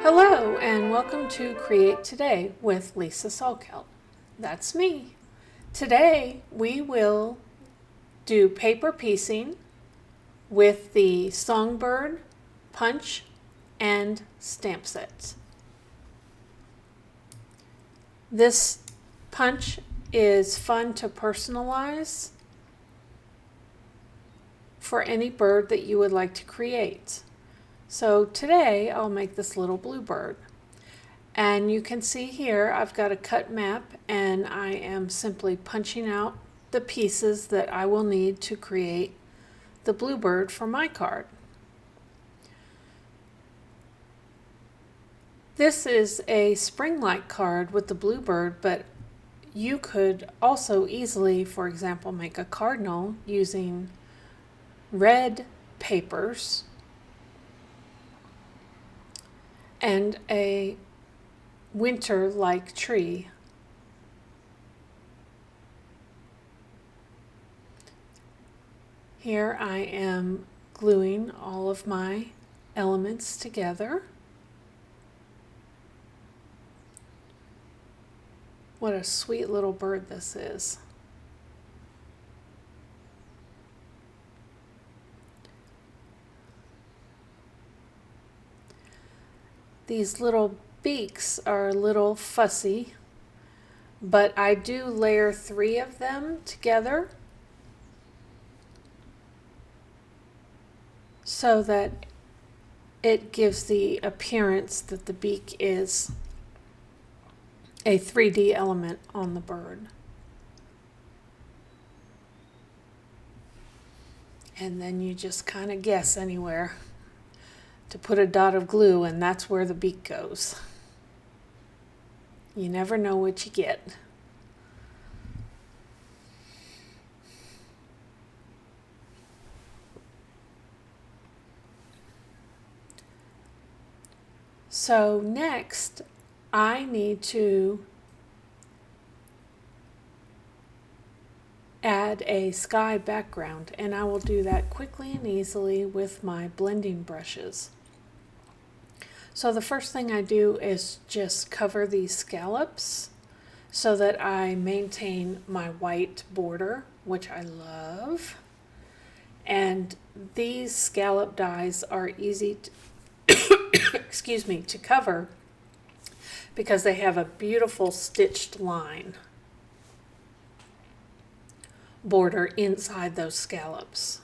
Hello and welcome to Create Today with Lisa Salkeld. That's me. Today we will do paper piecing with the Songbird Punch and stamp sets. This punch is fun to personalize for any bird that you would like to create. So today I'll make this little bluebird. And you can see here I've got a cut map and I am simply punching out the pieces that I will need to create the bluebird for my card. This is a spring-like card with the bluebird, but you could also easily, for example, make a cardinal using red papers and a winter-like tree. Here I am gluing all of my elements together. What a sweet little bird this is. These little beaks are a little fussy, but I do layer 3 of them together so that it gives the appearance that the beak is a 3D element on the bird. And then you just kind of guess anywhere to put a dot of glue, and that's where the beak goes. You never know what you get. So next, I need to add a sky background, and I will do that quickly and easily with my blending brushes. So the first thing I do is just cover these scallops so that I maintain my white border, which I love. And these scallop dies are easy to, to cover because they have a beautiful stitched line border inside those scallops.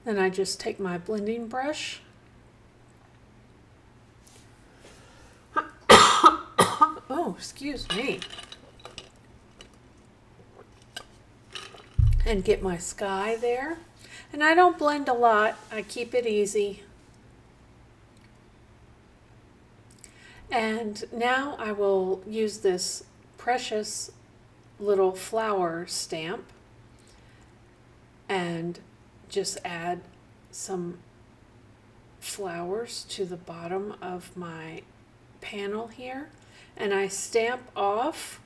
Then I just take my blending brush oh, excuse me, and get my sky there. And I don't blend a lot, I keep it easy. And now I will use this precious little flower stamp and just add some flowers to the bottom of my panel here, and I stamp off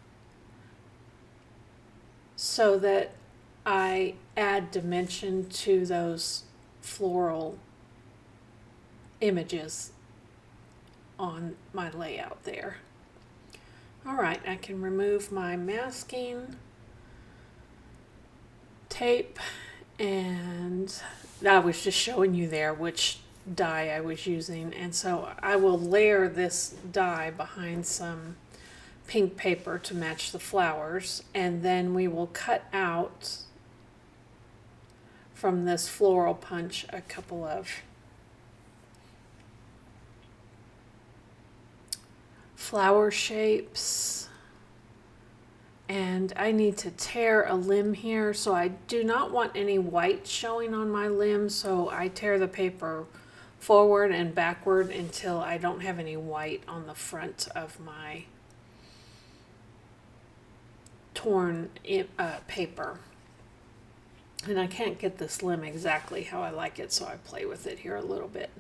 so that I add dimension to those floral images on my layout there. All right, I can remove my masking tape, and I was just showing you there which die I was using, and so I will layer this die behind some pink paper to match the flowers, and then we will cut out from this floral punch a couple of flower shapes. And I need to tear a limb here, so I do not want any white showing on my limb, so I tear the paper forward and backward until I don't have any white on the front of my torn paper. And I can't get this limb exactly how I like it, so I play with it here a little bit.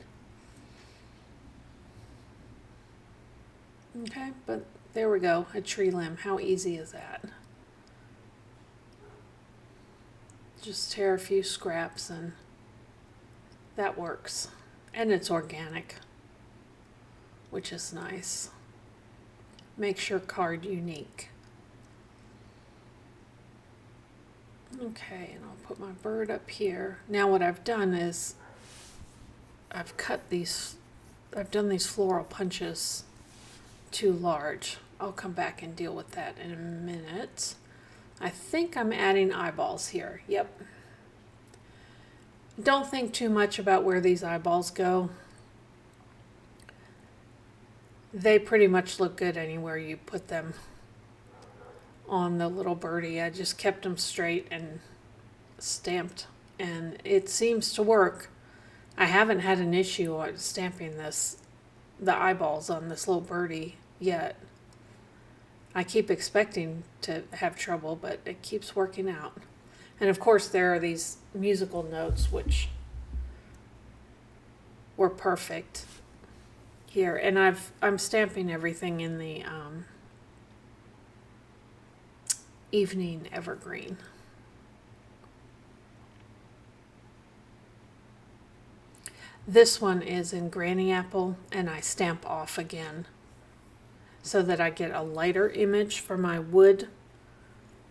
Okay, but there we go, a tree limb. How easy is that? Just tear a few scraps and that works. And it's organic. which is nice. Makes your card unique. Okay, and I'll put my bird up here. Now what I've done is I've done these floral punches too large. I'll come back and deal with that in a minute. I think I'm adding eyeballs here. Yep. Don't think too much about where these eyeballs go. They pretty much look good anywhere you put them on the little birdie. I just kept them straight and stamped, and it seems to work. I haven't had an issue on stamping the eyeballs on this little birdie yet. I keep expecting to have trouble, but it keeps working out. And of course there are these musical notes which were perfect here, and I'm stamping everything in the evening evergreen. This one is in Granny Apple, and I stamp off again so that I get a lighter image for my wood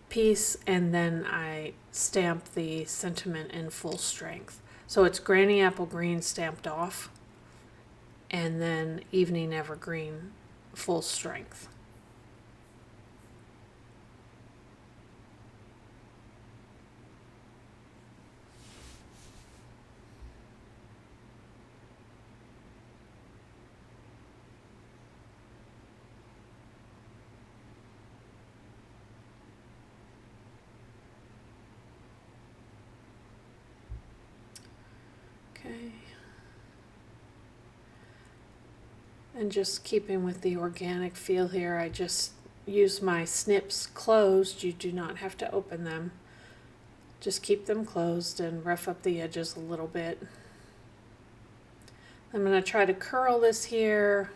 piece, and then I stamp the sentiment in full strength. So it's Granny Apple Green stamped off, and then Evening Evergreen full strength. Okay. And just keeping with the organic feel here, I just use my snips closed. You do not have to open them. Just keep them closed and rough up the edges a little bit. I'm going to try to curl this here,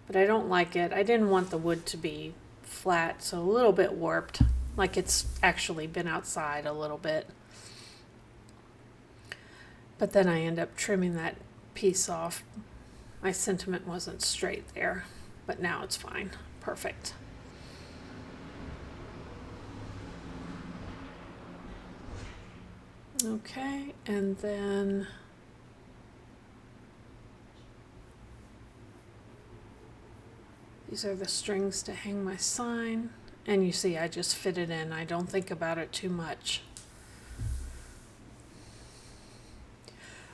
but I don't like it. I didn't want the wood to be flat, so a little bit warped, like it's actually been outside a little bit. But then I end up trimming that piece off. My sentiment wasn't straight there, but now it's fine. Perfect. Okay, and then these are the strings to hang my sign. And you see I just fit it in. I don't think about it too much.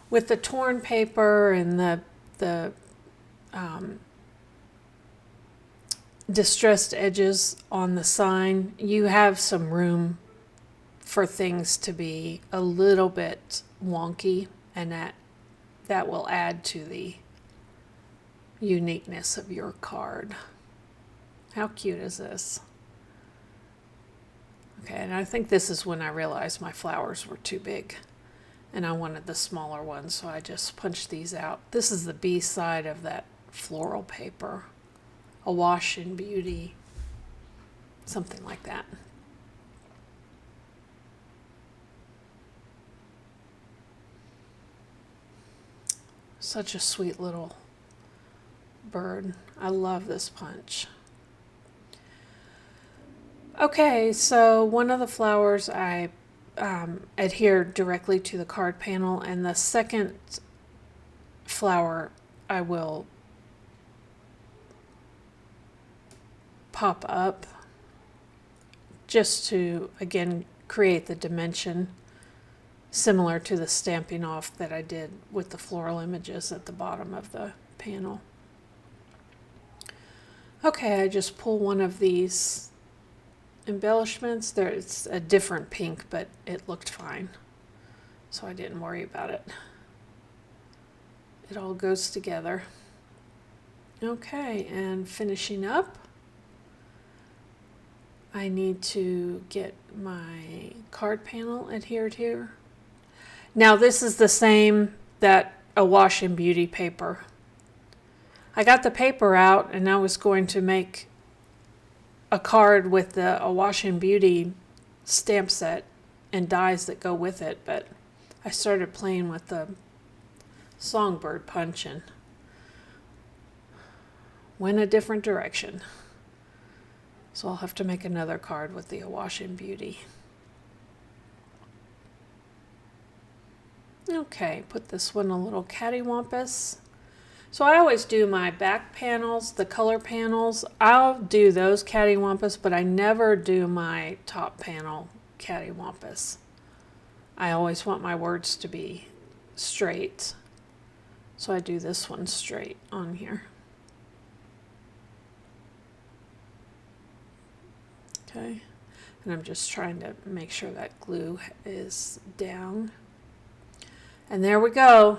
With the torn paper and the distressed edges on the sign, you have some room for things to be a little bit wonky, and that will add to the uniqueness of your card. How cute is this? Okay, and I think this is when I realized my flowers were too big and I wanted the smaller ones, so I just punched these out. This is the B side of that floral paper. Awash in Beauty, something like that. Such a sweet little bird. I love this punch. Okay, so one of the flowers I adhere directly to the card panel, and the second flower I will pop up just to, again, create the dimension similar to the stamping off that I did with the floral images at the bottom of the panel. Okay, I just pull one of these embellishments. It's a different pink, but it looked fine, so I didn't worry about it. It all goes together. Okay, and finishing up, I need to get my card panel adhered here. Now this is the same, that Awash in Beauty paper. I got the paper out and I was going to make a card with the Awash in Beauty stamp set and dies that go with it, but I started playing with the Songbird Punch, and went a different direction. So I'll have to make another card with the Awash in Beauty. Okay, put this one a little cattywampus. So I always do my back panels, the color panels. I'll do those cattywampus, but I never do my top panel cattywampus. I always want my words to be straight. So I do this one straight on here. Okay, and I'm just trying to make sure that glue is down. And there we go.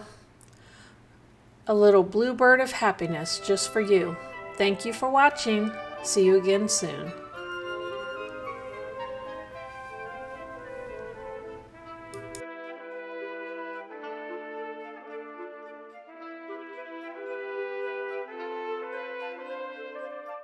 A little bluebird of happiness just for you. Thank you for watching. See you again soon.